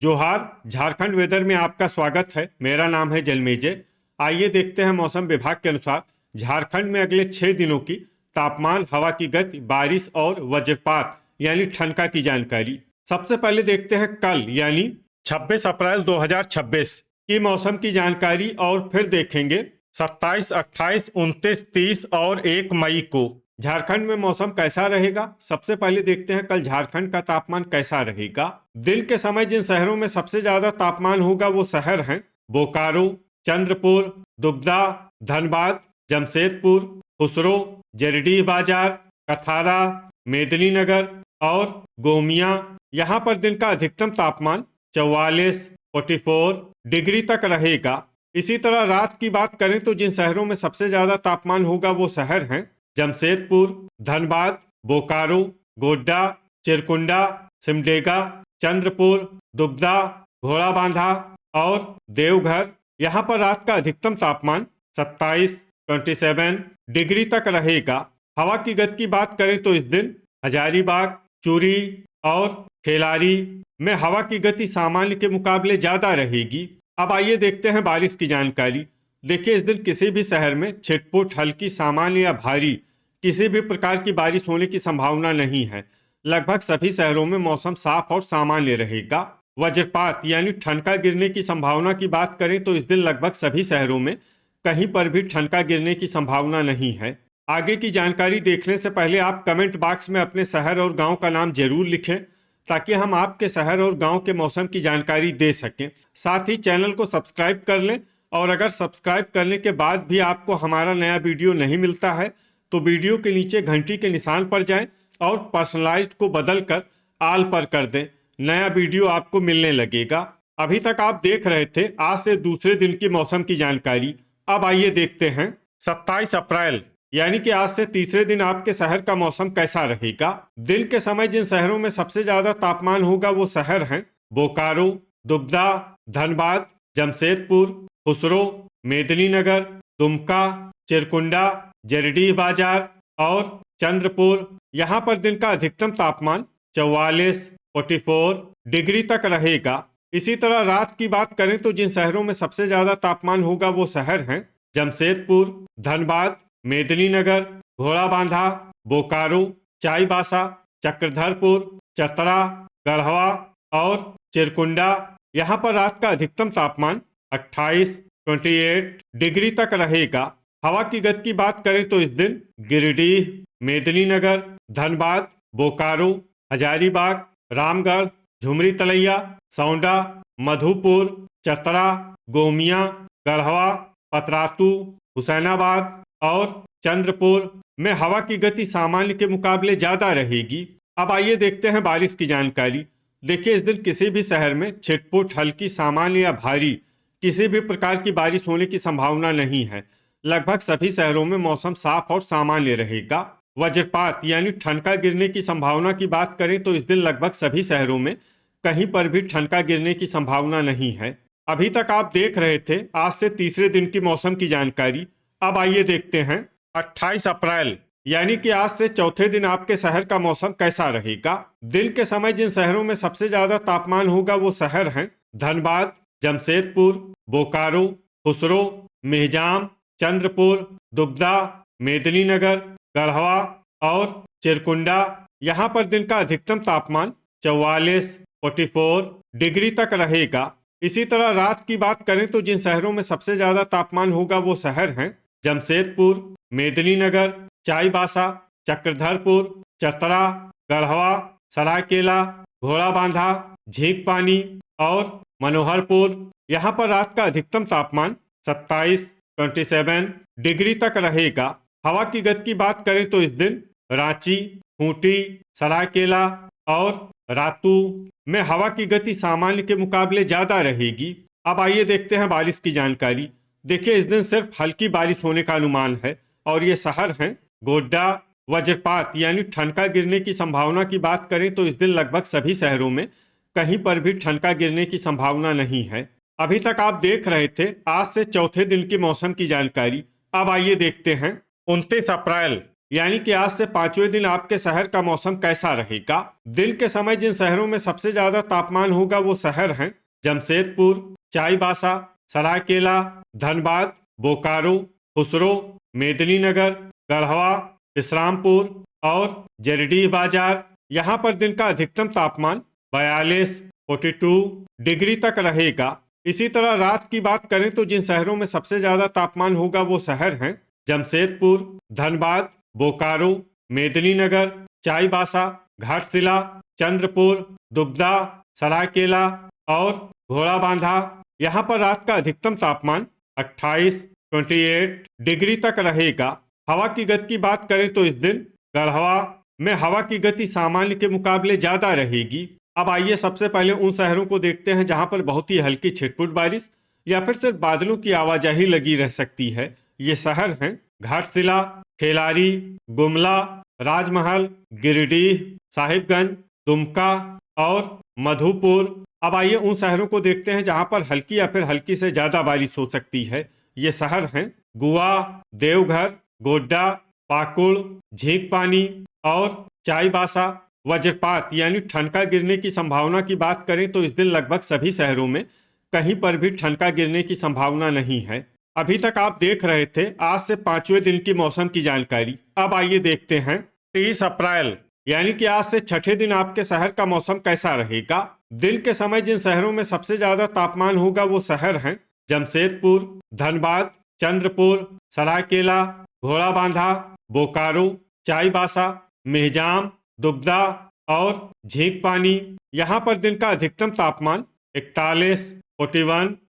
जोहार। झारखंड वेदर में आपका स्वागत है। मेरा नाम है जलमेजय। आइए देखते हैं मौसम विभाग के अनुसार झारखंड में अगले 6 दिनों की तापमान, हवा की गति, बारिश और वज्रपात यानी ठनका की जानकारी। सबसे पहले देखते हैं कल यानी 26 अप्रैल 2026 की मौसम की जानकारी और फिर देखेंगे 27, 28, 29, 30 और 1 मई को झारखंड में मौसम कैसा रहेगा। सबसे पहले देखते हैं कल झारखंड का तापमान कैसा रहेगा। दिन के समय जिन शहरों में सबसे ज्यादा तापमान होगा वो शहर हैं बोकारो, चंद्रपुर, दुबदा, धनबाद, जमशेदपुर, खुसरो, जरडीह बाजार, कथारा, मेदिनीनगर और गोमिया। यहाँ पर दिन का अधिकतम तापमान 44, 44 डिग्री तक रहेगा। इसी तरह रात की बात करें तो जिन शहरों में सबसे ज्यादा तापमान होगा वो शहर हैं जमशेदपुर, धनबाद, बोकारो, गोड्डा, चिरकुंडा, सिमडेगा, चंद्रपुर, दुबदा, घोड़ाबांधा और देवघर। यहाँ पर रात का अधिकतम तापमान 27, 27 डिग्री तक रहेगा। हवा की गति की बात करें तो इस दिन हजारीबाग, चूरी और खेलारी में हवा की गति सामान्य के मुकाबले ज्यादा रहेगी। अब आइए देखते हैं बारिश की जानकारी। देखिए, इस दिन किसी भी शहर में छिटपुट, हल्की, सामान्य या भारी किसी भी प्रकार की बारिश होने की संभावना नहीं है। लगभग सभी शहरों में मौसम साफ और सामान्य रहेगा। वज्रपात यानी ठनका गिरने की संभावना की बात करें तो इस दिन लगभग सभी शहरों में कहीं पर भी ठनका गिरने की संभावना नहीं है। आगे की जानकारी देखने से पहले आप कमेंट बॉक्स में अपने शहर और गांव का नाम जरूर लिखें ताकि हम आपके शहर और गांव के मौसम की जानकारी दे सकें। साथ ही चैनल को सब्सक्राइब कर लें और अगर सब्सक्राइब करने के बाद भी आपको हमारा नया वीडियो नहीं मिलता है तो वीडियो के नीचे घंटी के निशान पर जाएं और पर्सनलाइज्ड को बदलकर आल पर कर दें। नया वीडियो आपको मिलने लगेगा। अभी तक आप देख रहे थे आज से दूसरे दिन की मौसम की जानकारी। अब आइए देखते हैं 27 अप्रैल यानी कि आज से तीसरे दिन आपके शहर का मौसम कैसा रहेगा। दिन के समय जिन शहरों में सबसे ज्यादा तापमान होगा वो शहर हैं बोकारो, दुबदा, धनबाद, जमशेदपुर, खुसरो, मेदिनीनगर, दुमका, चिरकुंडा, जरडीह बाजार और चंद्रपुर। यहाँ पर दिन का अधिकतम तापमान 44, 44 डिग्री तक रहेगा। इसी तरह रात की बात करें तो जिन शहरों में सबसे ज्यादा तापमान होगा वो शहर हैं जमशेदपुर, धनबाद, मेदिनीनगर, घोड़ाबांधा, बोकारो, चाईबासा, चक्रधरपुर, चतरा, गढ़वा और चिरकुंडा। यहाँ पर रात का अधिकतम तापमान 28, 28 डिग्री तक रहेगा। हवा की गति की बात करें तो इस दिन गिरिडीह, मेदिनीनगर, धनबाद, बोकारो, हजारीबाग, रामगढ़, झुमरी तलैया, सौंडा, मधुपुर, चतरा, गोमिया, गढ़वा, पतरातू, हुसैनाबाद और चंद्रपुर में हवा की गति सामान्य के मुकाबले ज्यादा रहेगी। अब आइए देखते हैं बारिश की जानकारी। देखिए, इस दिन किसी भी शहर में छिटपुट, हल्की, सामान्य या भारी किसी भी प्रकार की बारिश होने की संभावना नहीं है। लगभग सभी शहरों में मौसम साफ और सामान्य रहेगा। वज्रपात यानी ठनका गिरने की संभावना की बात करें तो इस दिन लगभग सभी शहरों में कहीं पर भी ठनका गिरने की संभावना नहीं है। अभी तक आप देख रहे थे आज से तीसरे दिन की मौसम की जानकारी। अब आइए देखते हैं 28 अप्रैल यानी कि आज से चौथे दिन आपके शहर का मौसम कैसा रहेगा। दिन के समय जिन शहरों में सबसे ज्यादा तापमान होगा वो शहर हैं धनबाद, जमशेदपुर, बोकारो, खुसरो, मेहजाम, चंद्रपुर, दुबदा, मेदिनीनगर, गढ़वा और चिरकुंडा। यहाँ पर दिन का अधिकतम तापमान 44, 44 डिग्री तक रहेगा। इसी तरह रात की बात करें तो जिन शहरों में सबसे ज्यादा तापमान होगा वो शहर हैं जमशेदपुर, मेदिनीनगर, चाईबासा, चक्रधरपुर, चतरा, गढ़वा, सरायकेला, घोड़ाबांधा, झींकपानी और मनोहरपुर। यहाँ पर रात का अधिकतम तापमान 27, 27 डिग्री तक रहेगा। हवा की गति की बात करें तो इस दिन रांची, खूंटी, सरायकेला और रातू में हवा की गति सामान्य के मुकाबले ज्यादा रहेगी। अब आइए देखते हैं बारिश की जानकारी। देखिए, इस दिन सिर्फ हल्की बारिश होने का अनुमान है और ये शहर हैं गोड्डा। वज्रपात यानी ठनका गिरने की संभावना की बात करें तो इस दिन लगभग सभी शहरों में कहीं पर भी ठनका गिरने की संभावना नहीं है। अभी तक आप देख रहे थे आज से चौथे दिन की मौसम की जानकारी। अब आइए देखते हैं 29 अप्रैल यानी कि आज से 5वें दिन आपके शहर का मौसम कैसा रहेगा। दिन के समय जिन शहरों में सबसे ज्यादा तापमान होगा वो शहर हैं जमशेदपुर, चाईबासा, सरायकेला, धनबाद, बोकारो, खुसरो, मेदिनीनगर, गढ़वा, इस्लामपुर और जरडीह बाजार। यहाँ पर दिन का अधिकतम तापमान 42 डिग्री तक रहेगा। इसी तरह रात की बात करें तो जिन शहरों में सबसे ज्यादा तापमान होगा वो शहर हैं जमशेदपुर, धनबाद, बोकारो, मेदिनीनगर, चाईबासा, घाटशिला, चंद्रपुर, दुगदा, सरायकेला और घोड़ाबांधा। यहाँ पर रात का अधिकतम तापमान 28 डिग्री तक रहेगा। हवा की गति की बात करें तो इस दिन गढ़वा में हवा की गति सामान्य के मुकाबले ज्यादा रहेगी। अब आइए सबसे पहले उन शहरों को देखते हैं जहां पर बहुत ही हल्की छिटपुट बारिश या फिर सिर्फ बादलों की आवाजाही लगी रह सकती है। ये शहर हैं घाटशिला, खेलारी, गुमला, राजमहल, गिरिडीह, साहिबगंज, दुमका और मधुपुर। अब आइए उन शहरों को देखते हैं जहां पर हल्की या फिर हल्की से ज्यादा बारिश हो सकती है। ये शहर हैं गुआ, देवघर, गोड्डा, पाकुड़, झींकपानी और चाईबासा। वज्रपात यानी ठनका गिरने की संभावना की बात करें तो इस दिन लगभग सभी शहरों में कहीं पर भी ठनका गिरने की संभावना नहीं है। अभी तक आप देख रहे थे आज से 5वें दिन की मौसम की जानकारी। अब आइए देखते हैं 30 अप्रैल यानी कि आज से 6ठे दिन आपके शहर का मौसम कैसा रहेगा। दिन के समय जिन शहरों में सबसे ज्यादा तापमान होगा वो शहर हैं जमशेदपुर, धनबाद, चंद्रपुर, सरायकेला, घोड़ाबांधा, बोकारो, चाईबासा, मेहजाम, दुगदा और झींकपानी। यहाँ पर दिन का अधिकतम तापमान 41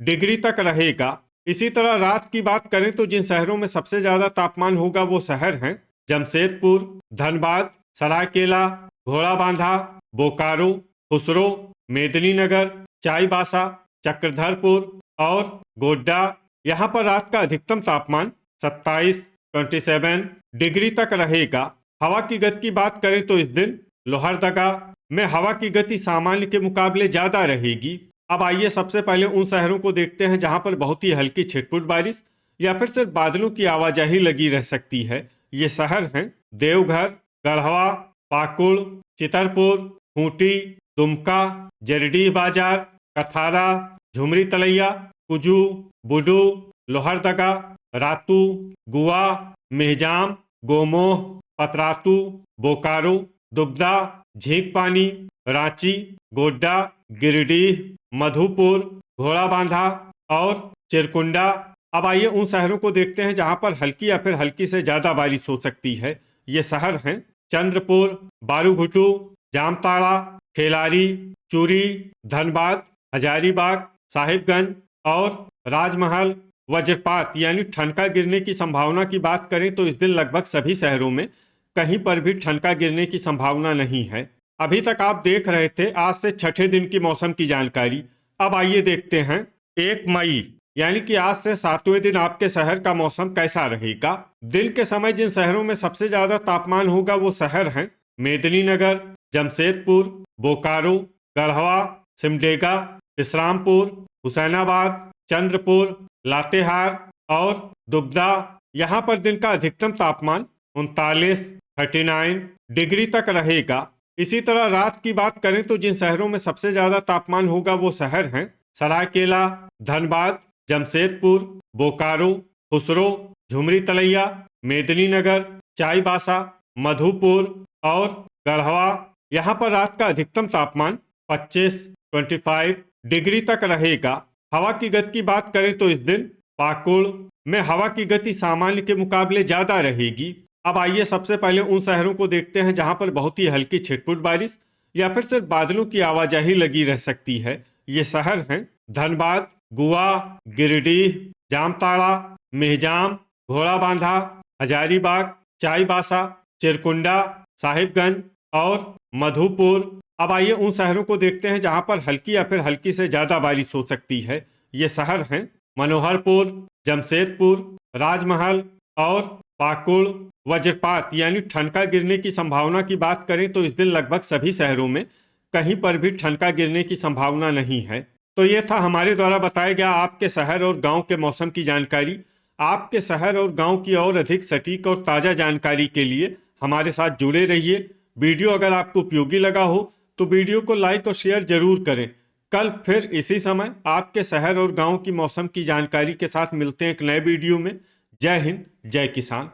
डिग्री तक रहेगा। इसी तरह रात की बात करें तो जिन शहरों में सबसे ज्यादा तापमान होगा वो शहर हैं जमशेदपुर, धनबाद, सरायकेला, घोड़ाबांधा, बोकारो, खुसरो, मेदिनीनगर, चाईबासा, चक्रधरपुर और गोड्डा। यहाँ पर रात का अधिकतम तापमान 27 डिग्री तक रहेगा। हवा की गति की बात करें तो इस दिन लोहरदगा में हवा की गति सामान्य के मुकाबले ज्यादा रहेगी। अब आइए सबसे पहले उन शहरों को देखते हैं जहां पर बहुत ही हल्की छिटपुट बारिश या फिर सिर्फ बादलों की आवाजाही लगी रह सकती है। ये शहर हैं देवघर, गढ़वा, पाकुड़, चितरपुर, खूंटी, दुमका, जरडीह बाजार, कथारा, झुमरी तलैया, कुजू, बुडू, लोहरदगा, रातू, गुआ, मेहजाम, गोमोह, पतरातू, बोकारो, दुगदा, झींकपानी, रांची, गोड्डा, गिरिडीह, मधुपुर, घोड़ाबांधा और चिरकुंडा। अब आइए उन शहरों को देखते हैं जहां पर हल्की या फिर हल्की से ज्यादा बारिश हो सकती है। ये शहर हैं चंद्रपुर, बारूघुटू, जामताड़ा, खेलारी, चूरी, धनबाद, हजारीबाग, साहिबगंज और राजमहल। वज्रपात यानी ठनका गिरने की संभावना की बात करें तो इस दिन लगभग सभी शहरों में कहीं पर भी ठनका गिरने की संभावना नहीं है। अभी तक आप देख रहे थे आज से 6ठे दिन की मौसम की जानकारी। अब आइए देखते हैं 1 मई यानी कि आज से 7वें दिन आपके शहर का मौसम कैसा रहेगा। दिन के समय जिन शहरों में सबसे ज्यादा तापमान होगा वो शहर हैं मेदिनीनगर, जमशेदपुर, बोकारो, गढ़वा, सिमडेगा, इस्लामपुर, हुसैनाबाद, चंद्रपुर, लातेहार और दुगदा। यहाँ पर दिन का अधिकतम तापमान 39 डिग्री तक रहेगा। इसी तरह रात की बात करें तो जिन शहरों में सबसे ज्यादा तापमान होगा वो शहर हैं सरायकेला, धनबाद, जमशेदपुर, बोकारो, खुसरो, झुमरी तलैया, मेदिनीनगर, चाईबासा, मधुपुर और गढ़वा। यहाँ पर रात का अधिकतम तापमान 25 डिग्री तक रहेगा। हवा की गति की बात करें तो इस दिन पाकुड़ में हवा की गति सामान्य के मुकाबले ज्यादा रहेगी। अब आइए सबसे पहले उन शहरों को देखते हैं जहां पर बहुत ही हल्की छिटपुट बारिश या फिर सिर्फ बादलों की आवाजाही लगी रह सकती है। ये शहर हैं धनबाद, गुआ, गिरिडीह, जामताड़ा, मेहजाम, घोड़ाबांधा, हजारीबाग, चाईबासा, चिरकुंडा, साहिबगंज और मधुपुर। अब आइए उन शहरों को देखते हैं जहां पर हल्की या फिर हल्की से ज्यादा बारिश हो सकती है। ये शहर हैं मनोहरपुर, जमशेदपुर, राजमहल और पाकुड़। वज्रपात यानी ठनका गिरने की संभावना की बात करें तो इस दिन लगभग सभी शहरों में कहीं पर भी ठनका गिरने की संभावना नहीं है। तो ये था हमारे द्वारा बताया गया आपके शहर और गांव के मौसम की जानकारी। आपके शहर और गांव की और अधिक सटीक और ताज़ा जानकारी के लिए हमारे साथ जुड़े रहिए। वीडियो अगर आपको उपयोगी लगा हो तो वीडियो को लाइक और शेयर जरूर करें। कल फिर इसी समय आपके शहर और गांव की मौसम की जानकारी के साथ मिलते हैं एक नए वीडियो में। जय हिंद, जय किसान।